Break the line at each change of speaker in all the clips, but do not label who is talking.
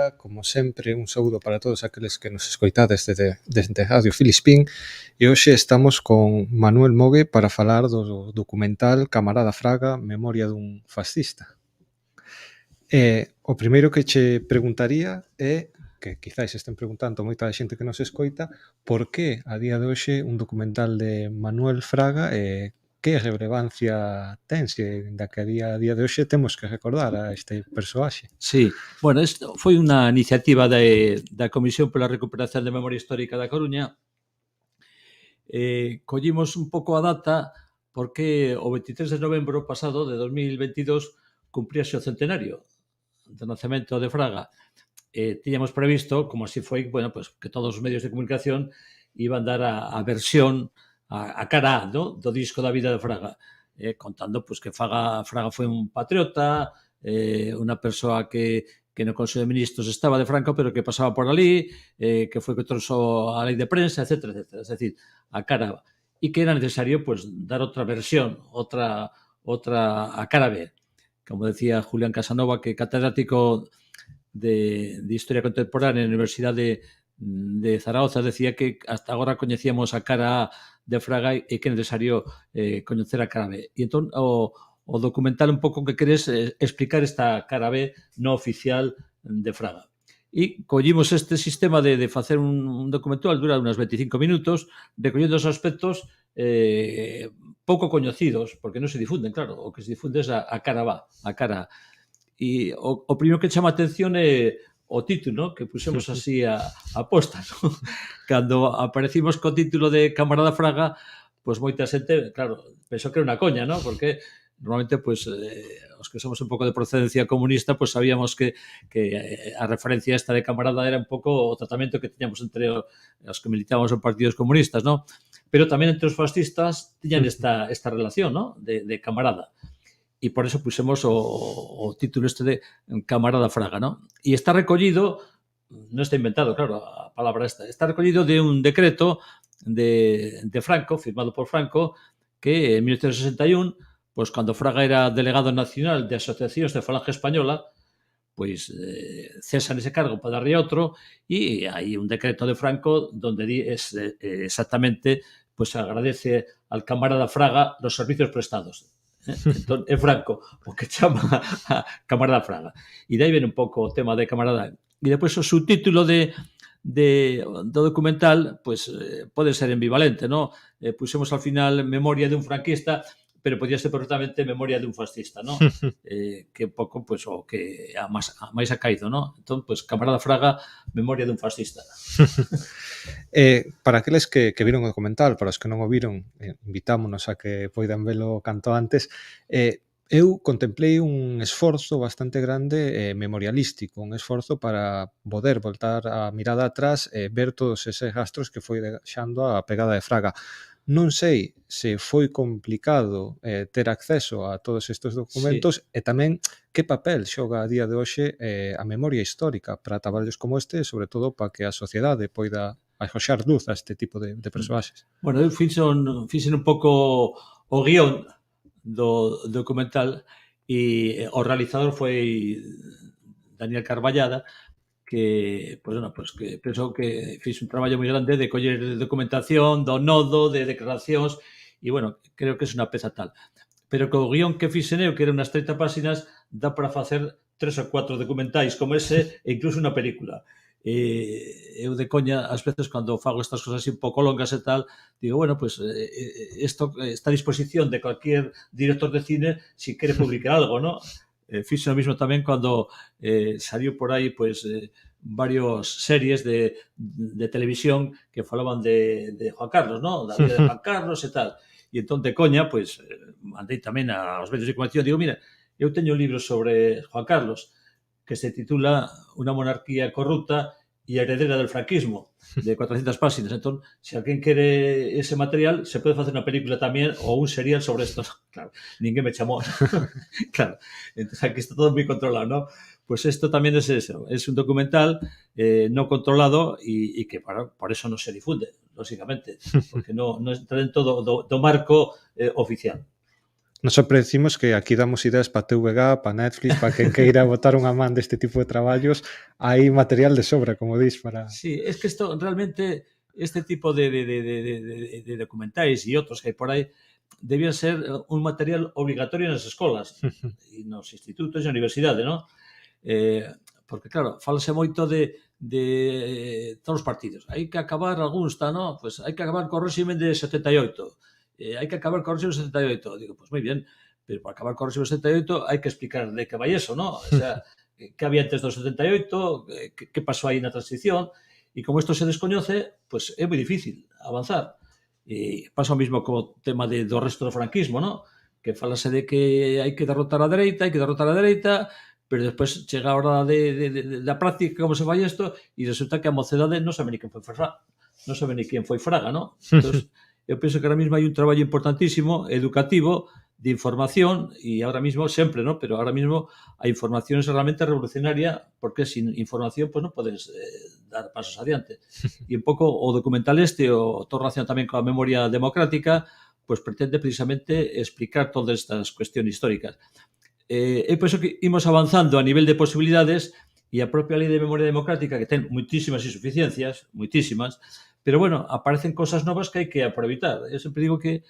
día, como sempre, un saúdo para todos aqueles que nos escoitades desde Radio Filispín e hoxe estamos con Manuel Mogue para falar do documental Camarada Fraga, Memoria dun fascista. O primeiro que che preguntaría é, que quizáis estén preguntando moita da xente que nos escoita, por que a día de hoxe un documental de Manuel Fraga que relevancia ten, se da que a día de hoxe temos que recordar a este persoaxe.
Sí, bueno, isto foi unha iniciativa da Comisión pola Recuperación de Memoria Histórica da Coruña. Collimos un pouco a data porque o 23 de novembro pasado de 2022 cumpríase o centenario do nacemento de Fraga. Tiñamos previsto, como así foi, bueno, pues, que todos os medios de comunicación iban dar a versión a cara A, ¿no?, do disco da vida de Fraga, contando pues, que Fraga foi un patriota, unha persoa que no Consello de Ministros estaba de Franco, pero que pasaba por ali, que foi que trouxo a lei de prensa, etcétera, etcétera. Es decir, a cara A. E que era necesario pues, dar outra versión, outra a cara B. Como decía Julián Casanova, que catedrático de Historia Contemporánea na Universidade de Zaragoza, decía que hasta agora coñecíamos a cara A de Fraga e que é necesario coñecer a cara B. E entón, o documental un pouco que queres explicar esta cara B no oficial de Fraga. E collimos este sistema de facer un documental, dura unos 25 minutos, recollendo os aspectos pouco coñecidos, porque non se difunden, claro, o que se difunde é a cara B, a cara A. E o primeiro que chama a atención é o título, que pusemos así a posta, ¿no? Cando aparecimos co título de Camarada Fraga, pois moita xente, claro, pensou que era unha coña, ¿no? Porque normalmente, pois, os que somos un pouco de procedencia comunista, pois sabíamos que a referencia esta de camarada era un pouco o tratamento que tiñamos entre os que militábamos en partidos comunistas, ¿no? Pero tamén entre os fascistas tiñan esta relación, ¿no?, de camarada. E por eso pusemos o título este de Camarada Fraga, ¿no? E está recollido, non está inventado, claro, a palabra esta, está recollido de un decreto de Franco, firmado por Franco, que en 1961, pois cando Fraga era delegado nacional de asociacións de Falange Española, pois cesan ese cargo para darlle outro e hai un decreto de Franco donde di exactamente, pois agradece al camarada Fraga los servicios prestados. Entón, é Franco o que chama a Camarada Fraga. E dai ven un pouco o tema de camarada. E depois o subtítulo do documental pues, pode ser ambivalente, ¿no? Pusemos al final Memoria de un franquista, pero podía ser perfectamente Memoria de un fascista, ¿no? Que un pouco pues, o que a máis ha caído, ¿no? Entón, pues, Camarada Fraga, Memoria de un fascista.
Para aqueles que viron o documental, para os que non o viron, invitámonos a que poidan velo canto antes. Eu contemplei un esforzo bastante grande memorialístico, un esforzo para poder voltar a mirada atrás e ver todos eses rastros que foi deixando a pegada de Fraga. Non sei se foi complicado ter acceso a todos estes documentos e tamén que papel xoga a día de hoxe a memoria histórica para traballos como este, sobre todo para que a sociedade poida arroxar luz a este tipo de persoaxes.
Bueno, eu fixen un pouco o guión do documental e o realizador foi Daniel Carballada, que, pues, bueno, pues, que pensou que fixe un traballo moi grande de coller documentación do nodo, de declaracións, e, bueno, creo que é unha peza tal. Pero que o guión que fixen eu, que era unas 30 páxinas, dá para facer 3 ou 4 documentais como ese e incluso unha película. Eu de coña, ás veces, cando fago estas cosas así un pouco longas e tal, digo, bueno, pues isto está a disposición de cualquier director de cine si quere publicar algo, ¿no? Fixo o mismo tamén cando saliu por aí, pues, varios series de televisión que falaban de Juan Carlos, ¿no? Da vida de Juan Carlos e tal. E entón, de coña, pues, mandei tamén aos medios de comunicación, digo, mira, eu teño un libro sobre Juan Carlos que se titula Una monarquía corrupta y heredera del franquismo, de 400 páxinas. Entón, se alguén quere ese material, se pode facer unha película tamén ou un serial sobre isto. Claro, ninguén me chamou. Claro, entón, aquí está todo moi controlado, ¿no? Pues isto tamén é eso, é un documental non controlado e que por eso non se difunde, lógicamente, porque non entra dentro do marco oficial.
Nos sempre decimos que aquí damos ideas para TVG, para Netflix, para quen queira botar unha man deste tipo de traballos, hai material de sobra, como dis, para...
Sí, es que esto realmente, este tipo de documentais e outros que hai por aí, debían ser un material obligatorio nas escolas e nos institutos e universidade, non? Eh, porque, claro, falase moito de todos os partidos. Hai que acabar algúns, tá, no? Pues hai que acabar co régimen de 78. Hai que acabar co régimen de 78. Digo, pues moi bien, pero para acabar co régimen de 78 hai que explicar de que vai eso, no? O sea, que había antes do 78, que pasou aí na transición, e como isto se descoñece, pues é moi difícil avanzar. E pasa o mismo co tema do resto do franquismo, no? Que falase de que hai que derrotar a dereita, pero despois chega a hora da práctica como se fai isto e resulta que a mocedade non sabe ni quen foi Fraga, non sabe ni quen foi Fraga, non? Entón, eu penso que ahora mesmo hai un traballo importantísimo, educativo, de información e ahora mismo sempre, ¿no? Pero ahora mismo a información é realmente revolucionaria porque sin información pues non podes dar pasos adiante. E un pouco o documental o todo relacionado tamén coa memoria democrática, pues pretende precisamente explicar todas estas cuestións históricas. Eu penso que imos avanzando a nivel de posibilidades e a propia lei de memoria democrática, que ten moitísimas insuficiencias, moitísimas, pero, bueno, aparecen cosas novas que hai que aproveitar. Eu sempre digo que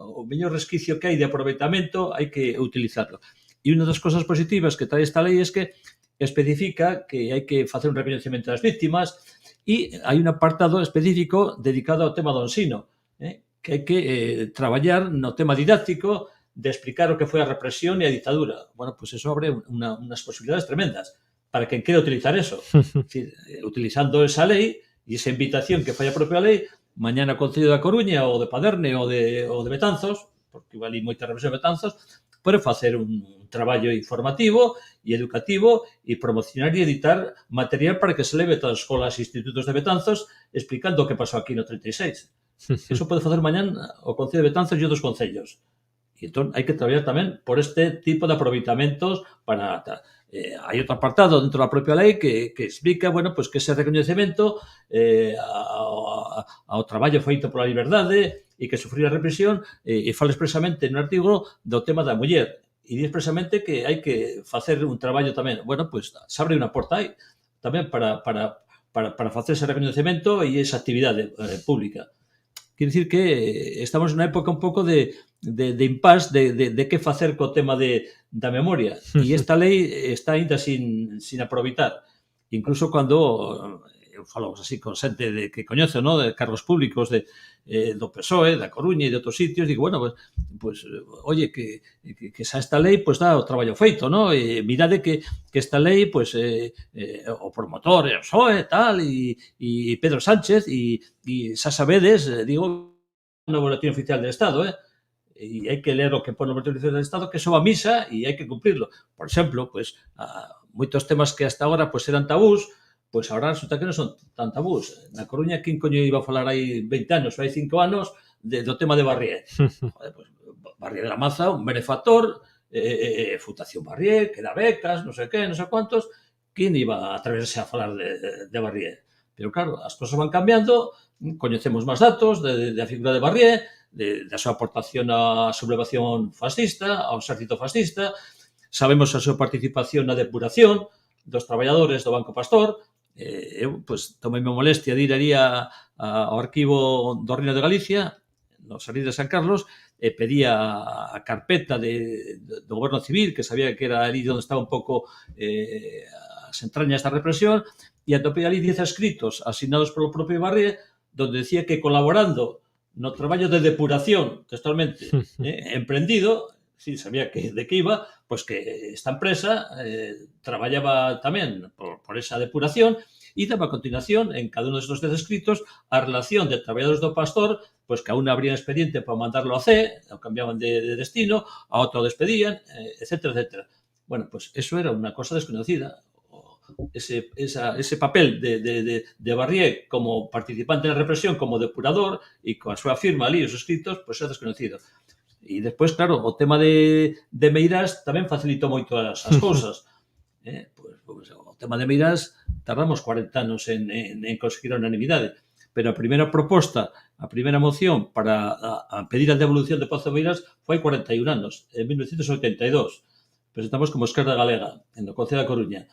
o mellor resquicio que hai de aproveitamento hai que utilizarlo. E unha das cosas positivas que trae esta lei é que especifica que hai que facer un recoñecemento das víctimas e hai un apartado específico dedicado ao tema do ensino, que hai que traballar no tema didáctico de explicar o que foi a represión e a ditadura. Bueno, pues eso abre unas posibilidades tremendas para quen quera utilizar eso. Decir, utilizando esa lei e esa invitación que fai a propia lei, mañana o Concello da Coruña ou de Paderne ou de Betanzos, porque igual hai moita represión de Betanzos, pode facer un traballo informativo e educativo e promocionar e editar material para que se leve a todas as escolas e institutos de Betanzos explicando o que pasou aquí no 36. Eso pode facer mañán o Concello de Betanzos e outros concellos. E entón hai que traballar tamén por este tipo de aproveitamentos para... hai outro apartado dentro da propia lei que explica, bueno, pues que ese recoñecemento ao traballo feito pola liberdade e que sufrir a represión e fala expresamente no artigo do tema da muller e di expresamente que hai que facer un traballo tamén. Bueno, pues se abre unha porta aí tamén para facer ese recoñecemento e esa actividade pública. Quer dicir que estamos nunha época un pouco de impasse de que facer co tema da memoria. E esta lei está ainda sin aproveitar. Incluso cando eu falo así con xente que coñezo, ¿no? De cargos públicos do PSOE, da Coruña e de outros sitios, digo, bueno, pues oye, que xa esta lei pues dá o traballo feito, ¿no? E mirade que esta lei, pues o promotor, o PSOE, tal, e Pedro Sánchez, e xa sabedes, digo, no boletín oficial del Estado, e hai que ler o que pone no boletín oficial del Estado, que eso va a misa e hai que cumplirlo. Por exemplo, pues moitos temas que hasta agora pues eran tabús, pues ahora resulta que non son tan tabús. Na Coruña, quen coño iba a falar hai 20 anos, hai 5 anos, do tema de Barrié? Joder, pues Barrié de la Maza, un benefactor, Fundación Barrié, que da becas, non sei que, non sei cuantos, quen iba a atreverse a falar de Barrié? Pero claro, as cosas van cambiando, coñecemos máis datos da figura de Barrié, da súa aportación á sublevación fascista, ao exército fascista, sabemos a súa participación na depuración dos traballadores do Banco Pastor. Eu, pues, tomei a molestia de ir ali ao arquivo do Reino de Galicia, no Salir de San Carlos, e pedía a carpeta do Goberno Civil, que sabía que era ali onde estaba un pouco as entrañas da represión, e atopei ali 10 escritos asignados polo propio Barrié, donde decía que colaborando no traballo de depuración, textualmente, emprendido, sí, sabía de que iba, pues que esta empresa traballaba tamén por esa depuración e daba a continuación, en cada uno destes 10 escritos, a relación de traballadores do Pastor, pues que a un abrían expediente para mandarlo a C, o cambiaban de destino, a outro despedían, etcétera, etcétera. Bueno, pues eso era unha cosa desconocida. Ese papel de Barrié como participante na represión, como depurador, e coa súa firma ali, os escritos, pues é desconocido. E despois, claro, o tema de Meirás tamén facilitou moito as cousas. Pues, o tema de Meirás tardamos 40 anos en conseguir a unanimidade. pero a primeira proposta, a primeira moción para a pedir a devolución de Pazo de Meirás foi 41 anos, en 1982. Presentamos como Esquerda Galega, en o Concello da Coruña.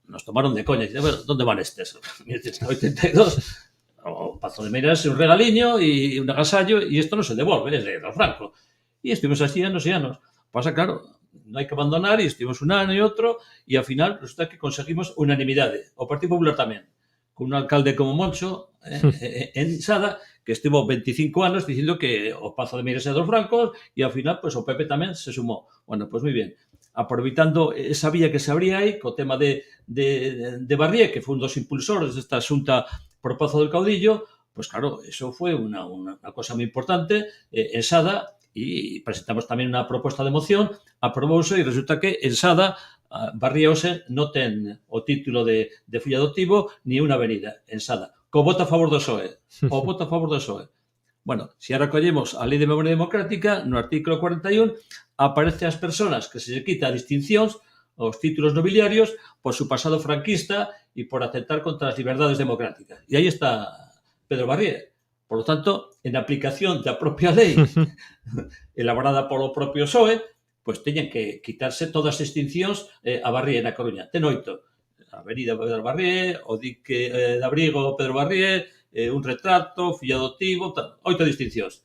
Nos tomaron de coña, bueno, onde van estes? 1982, o Pazo de Meirás é un regaliño e un agasallo, e isto non se devolve, é de Franco. E estivemos así anos e anos. Pasa, claro, non hai que abandonar, e estivemos un ano e outro, e ao final resulta que conseguimos unanimidade. O Partido Popular tamén, con un alcalde como Moncho, en Sada, que estivo 25 anos dicindo que o Pazo de Meirás é dos francos, e ao final, pues, o PP tamén se sumou. Bueno, pues moi bien. Aproveitando esa vía que se abría aí, co tema de Barrié, que foi un dos impulsores desta xunta por Pazo del Caudillo, pues claro, eso foi unha cosa moi importante, en Sada, e presentamos tamén unha proposta de moción, aprobouse e resulta que en Sada Barrié Ose non ten o título de fillo adoptivo ni unha avenida en Sada. Co voto a favor do PSOE. O voto a favor do PSOE. Bueno, se ahora collemos a Lei de Memoria Democrática, no artículo 41, aparece as persoas que se lle quita a distincións, os títulos nobiliarios, por su pasado franquista e por atentar contra as liberdades democráticas. E aí está Pedro Barrié. Por lo tanto, en aplicación da propia lei elaborada polo propio PSOE, pues teñen que quitarse todas as distincións a Barrié na Coruña. Ten 8. A Avenida Pedro Barrié, o dique de abrigo Pedro Barrié, un retrato, fillo adoptivo, 8 distincións.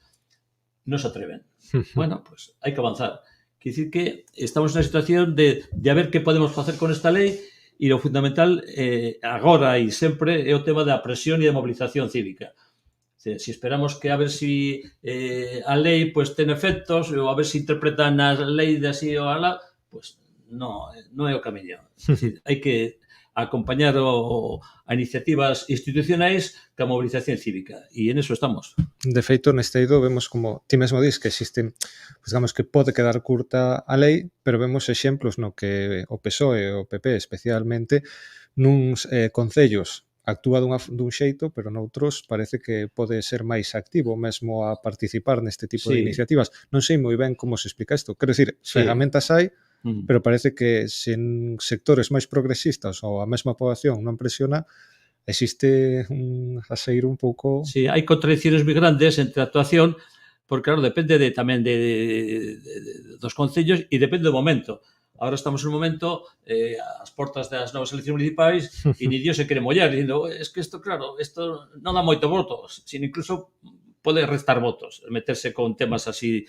Non se atreven. Bueno, pues hai que avanzar. Quer dicir que estamos na situación de a ver que podemos facer con esta lei, e o fundamental agora e sempre é o tema da presión e da mobilización cívica. Si esperamos que a ver si a lei pues, ten efectos, ou a ver se interpretan a lei de así ou alá, pues non é o camiño. Hai que acompañar a iniciativas institucionais ca mobilización cívica, e en eso estamos.
De feito, neste eido vemos como ti mesmo dis que existe, pues, digamos que pode quedar curta a lei, pero vemos exemplos no que o PSOE e o PP especialmente nuns concellos actúa dun xeito, pero noutros parece que pode ser máis activo mesmo a participar neste tipo de iniciativas. Non sei moi ben como se explica isto. Quero dicir, ferramentas hai, pero parece que se en sectores máis progresistas ou a mesma poboación non presiona, existe un aseiro un pouco...
Sí, hai contradicciones moi grandes entre a actuación, porque, claro, depende tamén dos concellos e depende do momento. Ahora estamos en un momento ás portas das novas eleccións municipais e ni Dios se quere mollar, dicindo, es que isto, claro, isto non dá moito votos, sino incluso pode restar votos, meterse con temas así,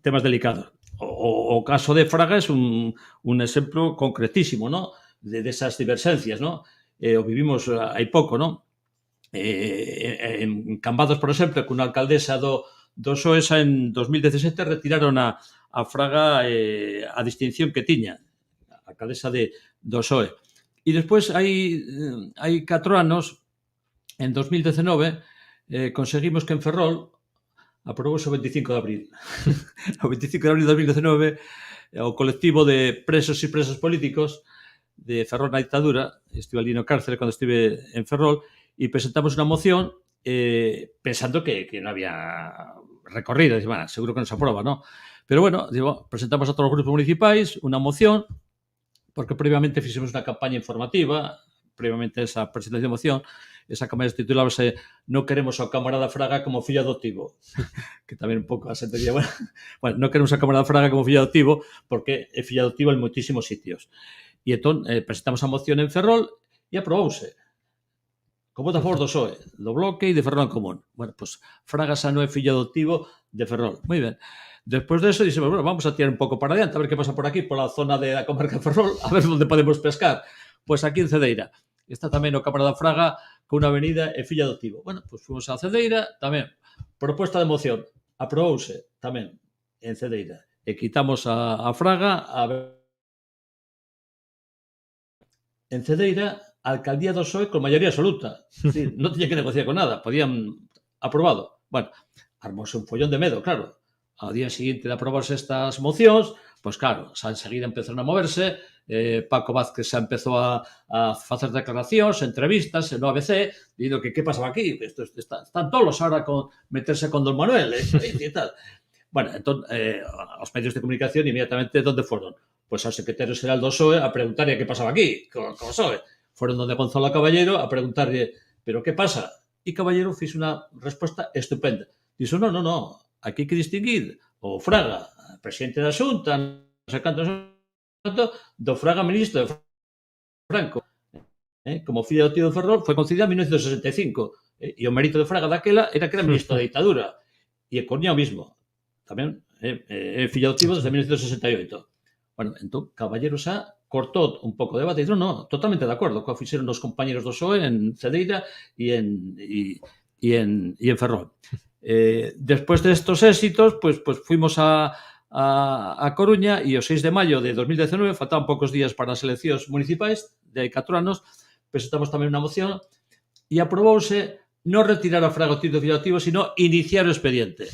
temas delicados. O caso de Fraga é un exemplo concretísimo, ¿no? De esas divergencias, ¿no? O vivimos hai pouco, ¿no? En Cambados, por exemplo, que unha alcaldesa do PSOE en 2017 retiraron a Fraga a distinción que tiña, a alcaldesa do PSOE. E despois, hai 4 anos, en 2019, conseguimos que en Ferrol aprobouse o 25 de abril. O 25 de abril de 2019, o colectivo de presos e presas políticos de Ferrol na dictadura, estive ali no cárcere cando estive en Ferrol, e presentamos unha moción pensando que non había recorrido. Dice, bueno, seguro que non se aproba, ¿no? Pero bueno, presentamos a todos os grupos municipais unha moción, porque previamente fixemos unha campaña informativa, previamente a esa presentación de moción, esa campaña titulábase "Non queremos ao camarada Fraga como fillo adoptivo", que tamén un pouco a xente diría, bueno, non queremos ao camarada Fraga como fillo adoptivo porque é fillo adoptivo en moitísimos sitios. E entón presentamos a moción en Ferrol e aprobouse. Con voto a favor do PSOE, do Bloque e de Ferrol en Común. Bueno, pues Fraga xa non é fillo adoptivo de Ferrol. Moi ben. Despois de eso, dixemos, bueno, vamos a tirar un pouco para adiante, a ver que pasa por aquí, pola zona da comarca de Ferrol, a ver onde podemos pescar. Pois aquí en Cedeira. Está tamén o camarada Fraga con unha avenida e fillo adoptivo. Bueno, pois fomos a Cedeira, tamén. Proposta de moción. Aprobouse tamén en Cedeira. E quitamos a Fraga en Cedeira, a alcaldía do PSOE con maioría absoluta. Sí, non tiña que negociar con nada. Podían aprobado. Bueno, armouse un follón de medo, claro. Ao día seguinte de aprobarse estas mocións, pois claro, xa enseguida empezaron a moverse, Paco Vázquez xa empezou a facer declaracións, entrevistas no ABC, dicindo que pasaba aquí, están tolos ahora con meterse con Don Manuel, e tal. Bueno, entón, os medios de comunicación inmediatamente onde foron? Pois ao secretario xeral do PSOE a preguntarle que pasaba aquí, co PSOE. Foron donde Gonzalo Caballero a preguntarle, pero que pasa? E Caballero fixe unha resposta estupenda. Dixo, non, aquí hai que distinguir o Fraga, presidente da Xunta, non sei canto, do Fraga ministro de Franco. Como fillo do tío de Ferrol, foi concedida en 1965. E o mérito de Fraga daquela era que era ministro da ditadura. E Coruña o mismo. Tamén é fillo adotivo desde 1968. Bueno, entón, Caballero xa cortou un pouco o debate e dixo, non, totalmente de acordo co fixeron os compañeros do PSOE en Cedeira e en Ferrol. Despois destos éxitos, pues fuimos a Coruña e o 6 de maio de 2019, faltaban poucos días para as eleccións municipais de hai 4 anos, presentamos tamén unha moción e aprobouse non retirar a Fraga o título filiativo, sino iniciar o expediente.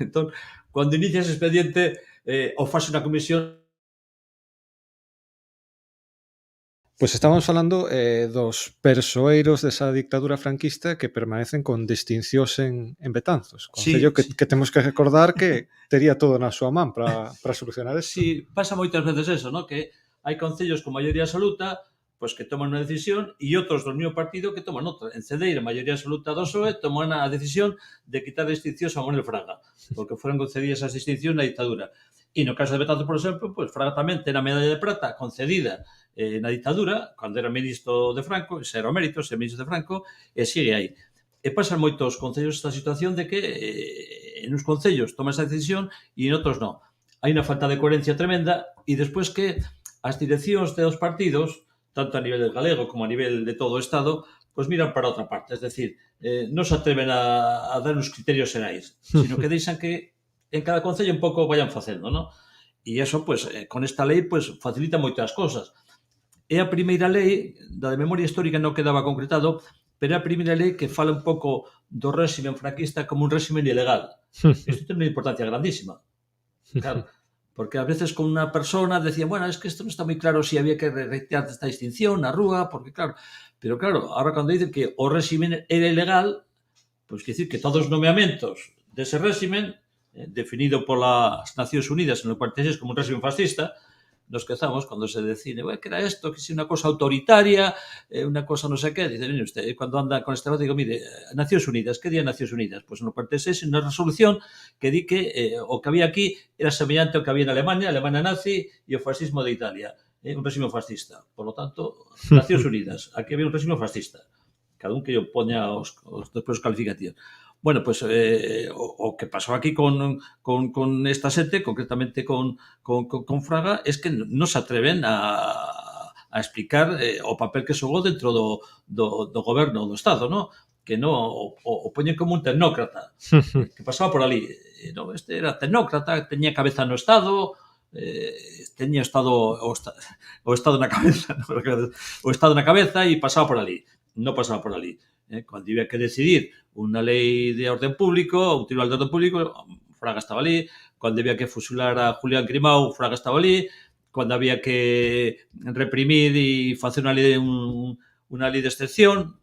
Entón, cando inicias o expediente, ou faz unha comisión.
Pois estamos falando dos persoeiros desa dictadura franquista que permanecen con distincións en Betanzos. Concello que temos que recordar que tería todo na súa man para solucionar isto.
Sí, pasa moitas veces eso, ¿no? Que hai concellos con maioría absoluta pues que toman unha decisión e outros do mesmo partido que toman outra. En Cedeira, a maioría absoluta do PSOE toman a decisión de quitar distincións a Manuel Fraga, porque foron concedidas as distincións na dictadura. E no caso de Betanzos, por exemplo, pues Fraga tamén ten a medalla de prata concedida na dictadura, cando era ministro de Franco, ese era o mérito, ser ministro de Franco, e sigue aí. E pasan moitos concellos esta situación de que en uns concellos toman esa decisión e en outros non. Hai unha falta de coherencia tremenda e despois que as direccións dos partidos, tanto a nivel galego como a nivel de todo o Estado, pues miran para outra parte. Es decir, non se atreven a dar uns criterios xerais, sino que deixan que en cada concello un pouco vayan facendo, ¿no? E iso, pues, con esta lei, pues, facilita moitas cosas. É a primeira lei, da de memoria histórica non quedaba concretado, pero é a primeira lei que fala un pouco do réximen franquista como un réximen ilegal. Isto ten unha importancia grandísima. Claro, porque a veces con unha persona decían, bueno, es que isto non está moi claro se había que retirar esta distinción na rúa, porque claro, pero claro, ahora cando dicen que o réximen era ilegal, pois que dicir que todos os nomeamentos dese réximen, definido polas Nacións Unidas en o 46 como un réximen fascista, nos quezamos cando se decide, que era isto, que si unha cosa autoritaria, unha cosa non sei que, dice, mire usted, cando anda con este debate, digo, mire, Nacións Unidas, que di a Nacións Unidas? Pois no 46, unha resolución que di que o que había aquí era semellante ao que había en Alemania, a Alemania nazi e o fascismo de Italia, un réxime fascista. Por lo tanto, Nacións Unidas, aquí había un réxime fascista. Cada un que yo poña os despois calificativos. Bueno, pues o que pasou aquí con esta xente, concretamente con Fraga, es que non se atreven a explicar o papel que xogou dentro do goberno do Estado, ¿no? Que non o poñen como un tecnócrata, que pasaba por ali. No, este era tecnócrata, teña cabeza no Estado, teña o Estado na cabeza, o Estado na cabeza e pasaba por ali. Non pasaba por ali. Cando había que decidir unha lei de orden público, un tribunal de orden público, Fraga estaba ali. Cando había que fusilar a Julián Grimau, Fraga estaba ali. Cando había que reprimir e facer unha lei de excepción,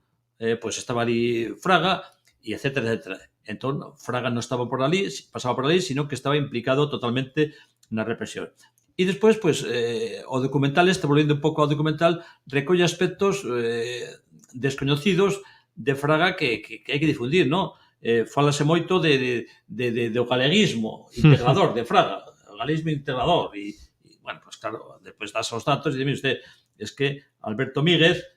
pois estaba ali Fraga, e etcétera, etcétera. Entón, Fraga non estaba por ali, pasaba por ali, sino que estaba implicado totalmente na represión. E despois, pois, o documental volvendo un pouco ao documental, recolle aspectos descoñecidos de Fraga que hai que difundir, non? Fálase moito do galeguismo integrador de Fraga, o galeguismo integrador, e bueno, pues claro, despois das os datos, e dime usted, es que Alberto Míguez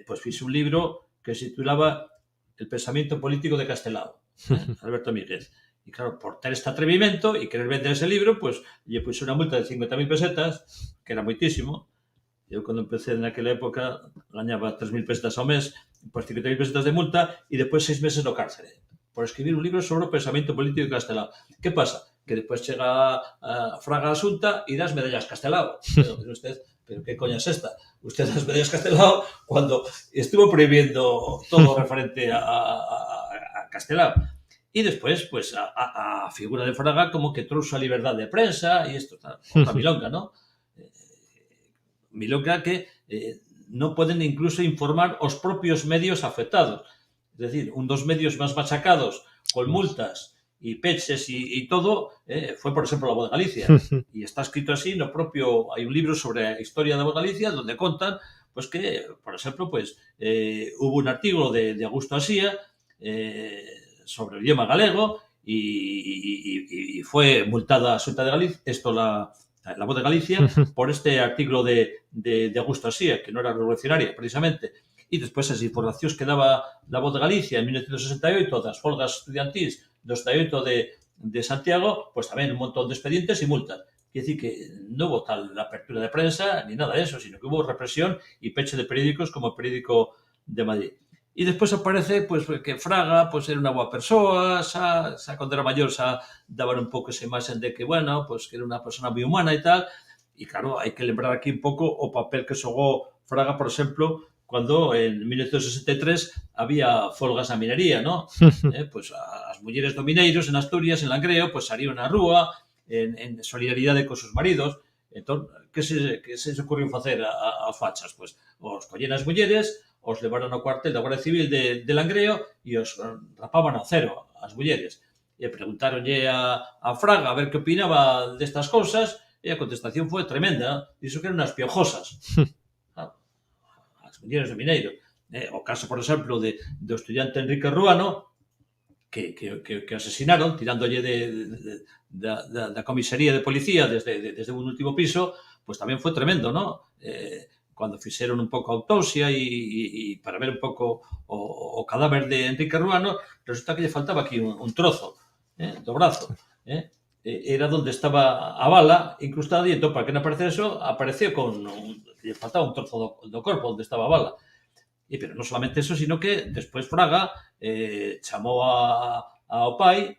pues fixe un libro que se titulaba El pensamiento político de Castelao, Alberto Míguez. E claro, por ter este atrevimento e querer vender ese libro, pues lle puxe unha multa de 50.000 pesetas, que era moitísimo. Eu, cando empecé naquela época, gañaba 3.000 pesetas ao mes, pois 50.000 pesetas de multa e depois 6 meses no cárcere por escribir un libro sobre o pensamento político de Castelao. Que pasa? Que despois chega a Fraga a Xunta e das medallas Castelao. Pero que coña é esta? Usted das medallas Castelao cando estuvo prohibiendo todo referente a Castelao. E despois, pues, a figura de Fraga como que trouxe a liberdade de prensa e isto, outra milonga, non? Milonga que non poden incluso informar os propios medios afectados. Es decir, un dos medios máis machacados con multas e peches e todo foi, por exemplo, a Voz de Galicia. E está escrito así no propio... Hai un libro sobre a historia da Voz de Galicia donde contan pues que, por exemplo, pues hubo un artículo de Augusto Asía sobre el idioma galego y fue multada a Xunta de Galicia, la Voz de Galicia, por este artículo de Augusto Asía, que non era revolucionaria, precisamente. E despois as informacións que daba la Voz de Galicia en 1968 das folgas estudiantís do 68 de Santiago, pues tamén un montón de expedientes e multas. Quiere decir que non hubo tal apertura de prensa ni nada de eso, sino que hubo represión e peche de periódicos como o periódico de Madrid. E despois aparece pues, que Fraga pues, era unha boa persoa, xa cando era maior xa daban un pouco esa imagen de que, bueno, pues, que era unha persona moi humana e tal. E claro, hai que lembrar aquí un pouco o papel que xogou Fraga, por exemplo, cando en 1963 había folgas na minería, ¿no? Pues as mulleres do mineiros en Asturias, en Langreo, pues salían na rúa en solidaridade cos seus maridos. Entón, que se ocurriu facer aos fachas? Pues os collen as mulleres, os levaron ao cuartel da Guardia Civil de Langreo e os rapaban ao cero, as mulleres. E preguntaronlle a Fraga a ver que opinaba destas cousas e a contestación foi tremenda. Dixo que eran as piojosas. As mulleres do mineiro. O caso, por exemplo, do estudiante Enrique Ruano, que asesinaron tirándolle da comisaría de policía desde un último piso, pues tamén foi tremendo, ¿no? Cando fixeron un pouco a autopsia e para ver un pouco o cadáver de Enrique Ruano, resulta que lle faltaba aquí un trozo do brazo. Era onde estaba a bala incrustada e entón, para que non aparece eso, apareceu lle faltaba un trozo do corpo onde estaba a bala. Pero non solamente eso, sino que despois Fraga chamou ao pai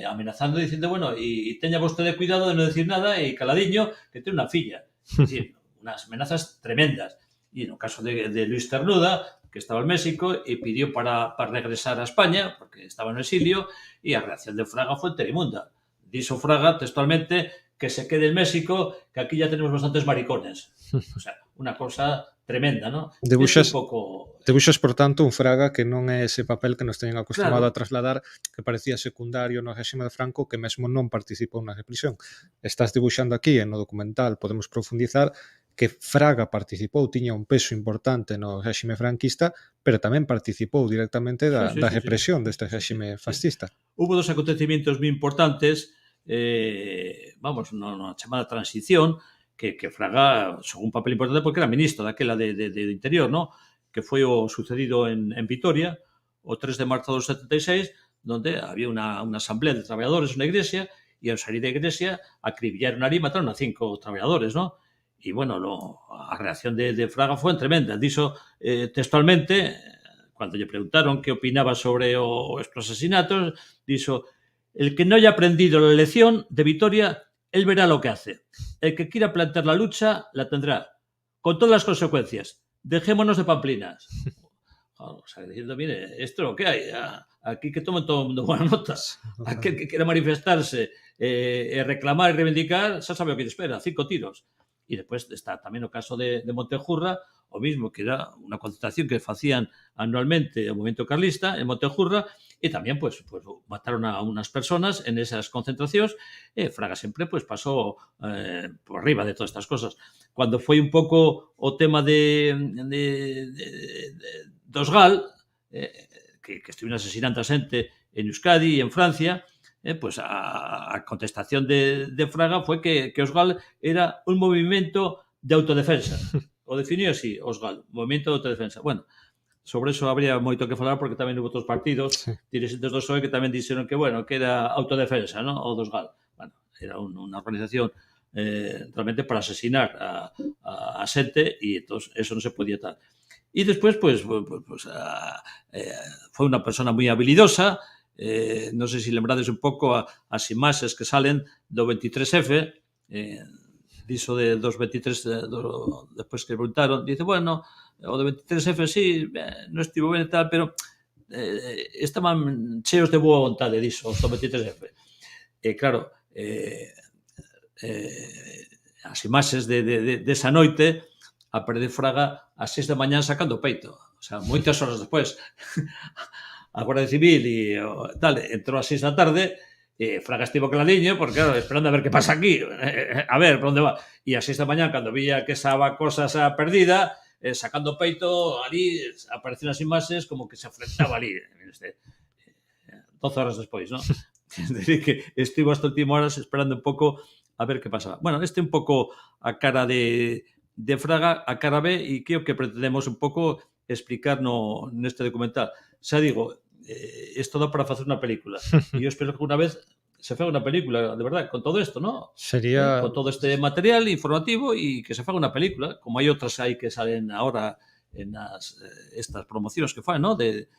amenazando, dicindo, bueno, e teña vostede cuidado de non decir nada e caladiño que ten unha filla. É dicir, unas amenazas tremendas. E no caso de Luis Cernuda, que estaba en México e pidió para regresar a España, porque estaba no exilio, e a reacción de Fraga foi terimunda. Dixo Fraga, textualmente, que se quede en México, que aquí ya tenemos bastantes maricones. O sea, unha cosa tremenda, ¿no?
Debuxas, por tanto, un Fraga que non é ese papel que nos teñen acostumado a trasladar, que parecía secundario no réxime de Franco, que mesmo non participou na represión. Estás debuxando aquí, no documental podemos profundizar, que Fraga participou, tiña un peso importante no réxime franquista, pero tamén participou directamente da represión deste réxime fascista.
Hubo dos acontecimientos moi importantes, na chamada transición, que Fraga xogou un papel importante porque era ministro daquela de Interior, ¿no? Que foi o sucedido en Vitoria, o 3 de marzo do 76, donde había unha asamblea de traballadores na iglesia e ao salir da iglesia acribillaron ali e mataron a 5 traballadores, ¿no? E, bueno, a reacción de Fraga foi tremenda. Dixo textualmente, cando lle preguntaron que opinaba sobre estos asesinatos, dixo, el que non haya aprendido la lección de Vitoria, él verá lo que hace. El que quiera plantear la lucha, la tendrá. Con todas las consecuencias. Dejémonos de pamplinas. O sea, diciendo, mire, esto es lo que hay. Aquí que tome todo el mundo buenas notas. Aquel que quiera manifestarse, reclamar y reivindicar, xa sabe o que lle espera. 5 tiros. E despois está tamén o caso de Montejurra, o mismo, que era unha concentración que facían anualmente o movimento carlista en Montejurra, e tamén pues mataron a unas personas en esas concentracións e Fraga sempre pues pasou por arriba de todas estas cosas. Cando foi un pouco o tema dos GAL, que estiveron asesinando a xente en Euskadi e en Francia, pues a contestación de Fraga foi que os GAL era un movimento de autodefensa. O definiu así, os GAL, movimento de autodefensa. Bueno, sobre eso habría moito que falar porque tamén houve outros partidos dirigentes do PSOE que tamén dixeron que, bueno, que era autodefensa, ¿no? O dos GAL. Bueno, era unha organización realmente para asesinar a xente e entón eso non se podía tal. E despois, pues foi unha persona moi habilidosa, non sei se lembrades un pouco as imaxes que salen do 23F, diso dos 23, despois que preguntaron, dice, bueno, o de 23F sí, non estivo ben e tal, pero estaban cheos de boa vontade, diso, os do 23F. Claro, as imaxes desa noite aparece Fraga a 6 da mañá sacando peito, o sea, moitas horas despois. A Guardia Civil e tal, entrou a 6 da tarde, Fraga estivo cladiño, porque claro, esperando a ver que pasa aquí, a ver, por onde va. E a 6 da mañá, cando vía que esa cosa xa perdida, sacando peito, ali aparecen as imaxes como que se enfrentaba ali, 12 horas despois, non? Es decir, que estivo hasta últimas horas esperando un pouco a ver que pasaba. Bueno, un pouco a cara de Fraga, a cara B, e que o que pretendemos un pouco explicar neste documental. Xa digo, isto dá para facer unha película. E eu espero que unha vez se faga unha película, de verdade, con todo isto, ¿no?
Sería...
Con todo este material informativo e que se faga unha película, como hai outras aí que salen ahora en estas promocións que fan, ¿no? De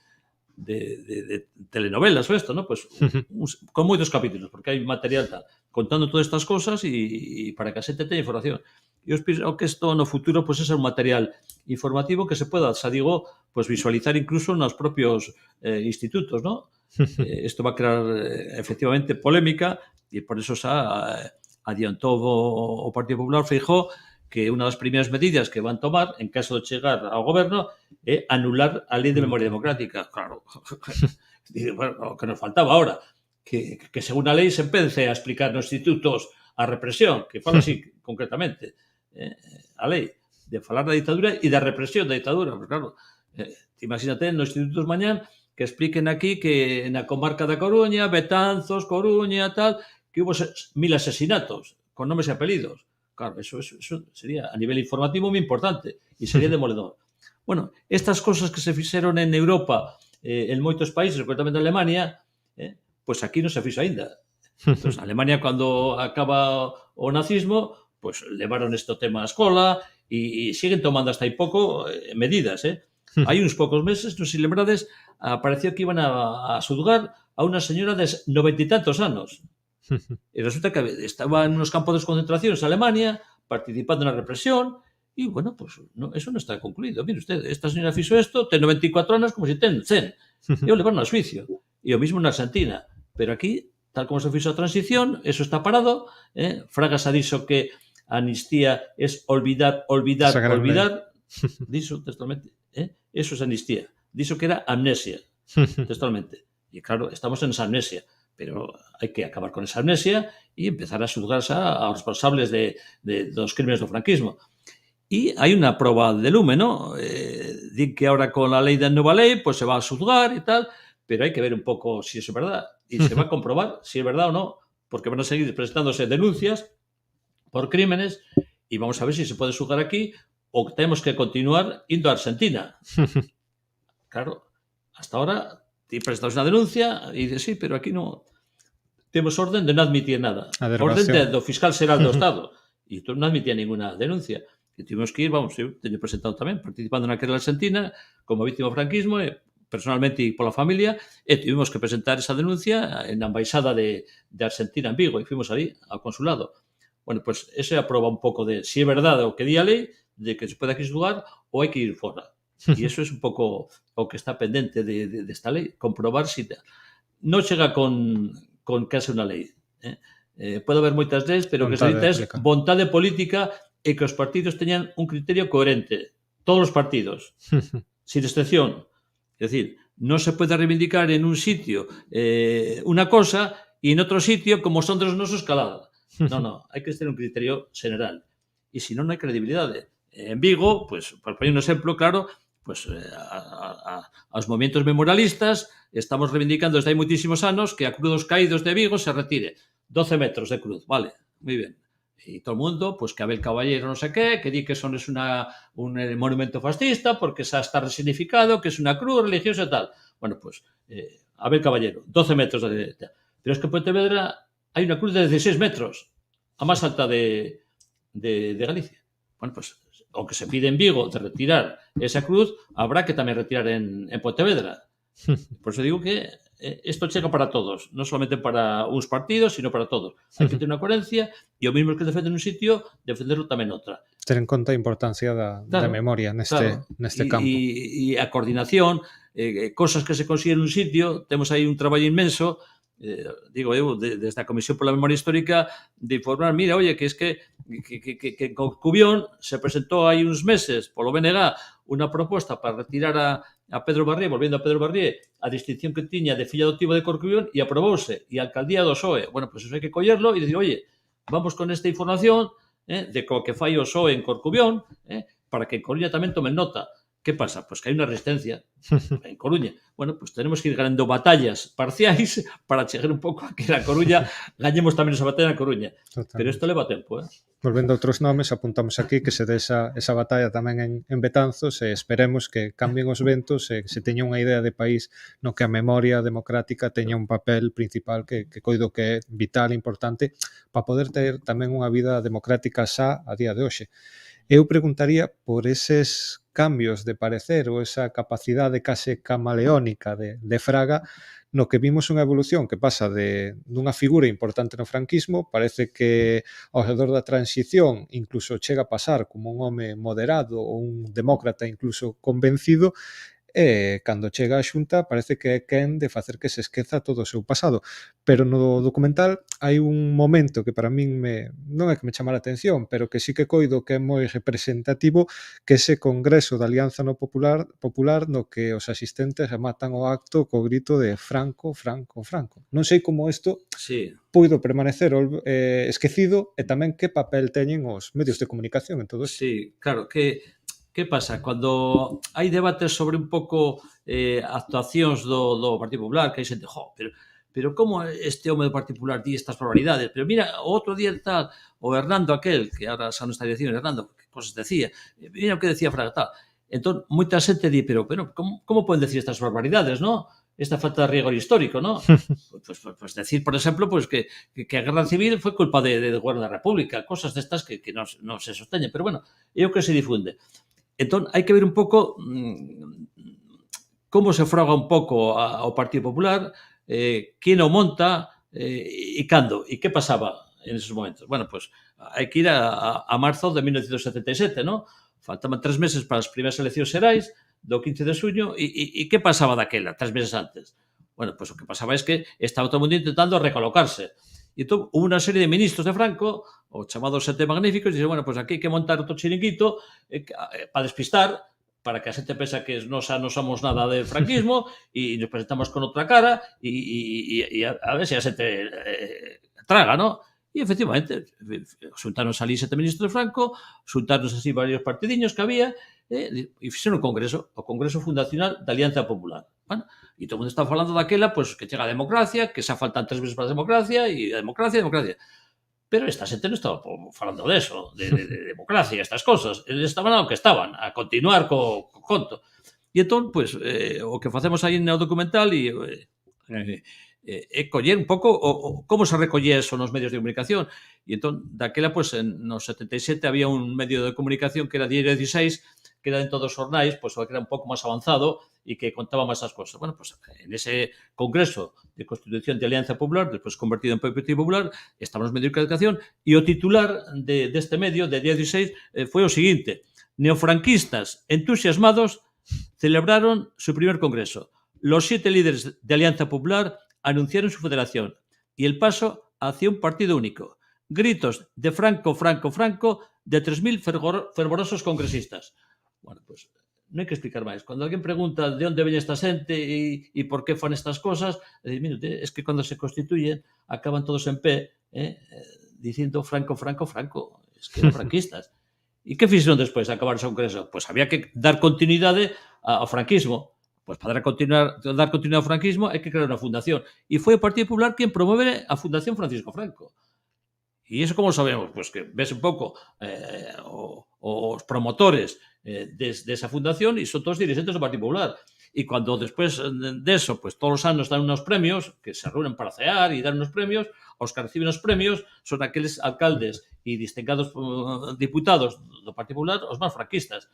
telenovelas ou isto, ¿no? Pues, con moitos capítulos, porque hai material tal, contando todas estas cosas e para que a xente teña información. E eu espero que isto no futuro pues, é un material informativo que se pueda, xa digo, pues, visualizar incluso nos propios institutos, ¿no? Isto va a crear efectivamente polémica e por eso xa adiantou o Partido Popular Feijóo que unha das primeiras medidas que van tomar en caso de chegar ao goberno é anular a Lei de Memoria Democrática. Claro, bueno, o que nos faltaba ahora, que según a lei se empece a explicar nos institutos a represión, que fala así concretamente, a lei, de falar da ditadura e da represión da ditadura. Pero claro, imagínate nos institutos mañán que expliquen aquí que na comarca da Coruña, Betanzos, Coruña, tal, que hubo 1000 asesinatos con nomes e apelidos. Claro, eso sería a nivel informativo moi importante e sería demoledor. Bueno, estas cosas que se fixeron en Europa, en moitos países, concretamente en Alemania, pues aquí non se fixo aínda. Entón, Alemania, cando acaba o nazismo, pues levaron este tema á escola e siguen tomando hasta aí pouco medidas, Hai uns poucos meses, non sei se lembrades, apareció que iban a xulgar a unha señora de 90 e tantos anos. E resulta que estaba en unos campos de concentración en Alemania, participando na represión, e, bueno, pues, no, eso non está concluído. Mire usted, esta señora fixo isto, ten 94 anos como se ten 100. E o levaron a suicio. E o mismo na Argentina. Pero aquí, tal como se fixo a transición, eso está parado. Fraga xa dixo que a amnistía es olvidar. Dixo textualmente. Eso es amnistía. Dixo que era amnesia, textualmente. E claro, estamos en esa amnesia, pero hai que acabar con esa amnesia e empezar a xulgarse aos responsables dos crímenes do franquismo. E hai unha proba de lume, ¿no? Din que ahora con a lei da nova lei, pues se va a xulgar e tal, pero hai que ver un pouco si eso é verdad. E se va a comprobar si é verdad ou non, porque van a seguir presentándose denuncias por crímenes e vamos a ver si se pode xulgar aquí ou temos que continuar indo a Argentina. Claro, hasta ahora ti prestas unha denuncia e dices, sí, pero aquí non temos orden de non admitir nada. Orden do fiscal xeral do Estado. E tú non admitía ninguna denuncia. E tivemos que ir, vamos, eu teño presentado tamén, participando naquela Argentina, como víctima do franquismo, personalmente e pola familia, e tivemos que presentar esa denuncia na embaixada de Argentina en Vigo, e fomos ali, ao consulado. Bueno, pues esa é a prova un pouco de si é verdade o que di a lei, de que se pode aquí xulgar ou hai que ir fora. E iso é un pouco o que está pendente desta lei, comprobar si non chega con que hace unha lei. Pode haber moitas leis, pero o que se necesita é vontade política e que os partidos teñan un criterio coherente. Todos os partidos, sin excepción. É dicir, non se pode reivindicar en un sitio unha cosa e en outro sitio como son dos nosos calada. Non, hai que ter un criterio general. E se non hai credibilidade. En Vigo, pues, por poner un exemplo claro, pues, aos movimientos memorialistas estamos reivindicando desde hai moitísimos anos que a Cruz dos Caídos de Vigo se retire. 12 metros de cruz, vale, moi ben. E todo o mundo, pues, que Abel Caballero non sei que di que son un monumento fascista porque xa está resignificado, que é unha cruz religiosa e tal. Bueno, pues, Abel Caballero, 12 metros de... Pero es que en Pontevedra hai unha cruz de 16 metros, a máis alta de Galicia. Bueno, pues, o que se pide en Vigo de retirar esa cruz, habrá que tamén retirar en Pontevedra. Por eso digo que isto chega para todos, non solamente para uns partidos, sino para todos. Hai que ter unha coherencia e o mismo que defenden un sitio, defenderlo tamén outra.
Ter en conta a importancia da memoria neste campo.
E a coordinación, cosas que se consiguen nun sitio, temos aí un traballo inmenso, digo eu, desde a Comisión pola Memoria Histórica, de informar, mira, oye, que es que en Corcubión se presentó hai uns meses polo BNG unha proposta para retirar a Pedro Barrié, volviendo a Pedro Barrié, a distinción que tiña de fillo adoptivo de Corcubión e aprobouse, e a alcaldía do PSOE. Bueno, pues eso hai que collerlo e dicir, oye, vamos con esta información de co que fai o PSOE en Corcubión, para que en Coruña tamén tomen nota. Que pasa? Pois que hai unha resistencia en Coruña. Bueno, pois tenemos que ir ganando batallas parciais para chegar un pouco a que na Coruña gañemos tamén esa batalla na Coruña. Pero isto leva tempo,
Volvendo a outros nomes, apuntamos aquí que se dé esa batalla tamén en Betanzos e esperemos que cambien os ventos e que se teña unha idea de país no que a memoria democrática teña un papel principal que coido que é vital, importante, para poder ter tamén unha vida democrática xa a día de hoxe. Eu preguntaría por eses cambios de parecer ou esa capacidade case camaleónica de Fraga no que vimos unha evolución que pasa dunha figura importante no franquismo, parece que ao redor da transición incluso chega a pasar como un home moderado ou un demócrata incluso convencido, e cando chega a Xunta parece que é quen de facer que se esqueza todo o seu pasado. Pero no documental hai un momento que para min non é que me chama a atención, pero que sí que coido que é moi representativo, que ese congreso da Alianza no Popular no que os asistentes rematan o acto co grito de Franco, Franco, Franco. Non sei como isto puido permanecer esquecido e tamén que papel teñen os medios de comunicación en todo isto.
Sí, claro, que pasa? Cando hai debates sobre un pouco actuacións do Partido Popular, que hai xente, pero como este home do Partido Popular di estas barbaridades? Pero mira, o outro día tal, o Hernando aquel, que ahora xa non está dicindo Hernando, que cosas decía, mira o que decía Fraga, tal. Entón, moita xente di, pero como poden decir estas barbaridades, non? Esta falta de rigor histórico, ¿no? Pues decir, por exemplo, pues que a Guerra Civil foi culpa de Goberno da República, cosas destas que non se sosteñen, pero bueno, é o que se difunde. Entón, hai que ver un pouco como se froga un pouco ao Partido Popular, quen o monta e cando, e que pasaba en esos momentos. Bueno, pues hai que ir a marzo de 1977, ¿no? Faltaban 3 meses para as primeiras eleccións xerais, do 15 de suño, e que pasaba daquela, 3 meses antes? Bueno, pues o que pasaba é que estaba todo o mundo intentando recolocarse. E entón, hubo unha serie de ministros de Franco, os chamados Sete Magníficos, e dixen, bueno, pues aquí hai que montar outro chiringuito para despistar, para que a xente pensa que nos non somos nada de franquismo, e nos presentamos con outra cara, e a ver se a xente traga, ¿no? E, efectivamente, xuntáronse ali 7 ministros de Franco, xuntáronse así varios partidiños que había, e fixeron o Congreso Fundacional da Alianza Popular. Bueno, e todo o mundo está falando daquela, pues, que chega a democracia, que xa faltan 3 meses para a democracia, e a democracia. Pero esta xente non estaba falando deso, de democracia, estas cosas. Eles estaban ao que estaban, a continuar co conto. E entón, pues, o que facemos aí no documental é coller un pouco como se recollía eso nos medios de comunicación. E entón, daquela, pues, no 77 había un medio de comunicación que era Diario 16, que era dentro dos xornais, pues, que era un pouco máis avanzado e que contaba máis as cosas. Bueno, pues, en ese congreso de Constitución de Alianza Popular, despois convertido en Partido Popular, estaban os medios de comunicación, e o titular deste medio, de Diario 16, foi o seguinte: neofranquistas entusiasmados celebraron su primer congreso. Los 7 líderes de Alianza Popular anunciaron su federación y el paso hacia un partido único. Gritos de Franco, Franco, Franco de 3.000 fervorosos congresistas. Bueno, pues non hai que explicar máis. Cando alguén pregunta de onde veña esta xente e por que fan estas cosas, es que cando se constituyen acaban todos en pé dicindo Franco, Franco, Franco. Es que eran franquistas. E que fixeron despois de acabar o congreso? Pois había que dar continuidade ao franquismo. Pois para dar continuidade ao franquismo hai que crear unha fundación. E foi o Partido Popular quen promove a Fundación Francisco Franco. E iso como sabemos? Pois que ves un pouco os promotores desa fundación e son todos dirigentes do Partido Popular. E cando despois deso, pois todos os anos dan unos premios, que se reúnen para cear e dan unos premios, os que reciben os premios son aqueles alcaldes e distingados diputados do Partido Popular, os máis franquistas.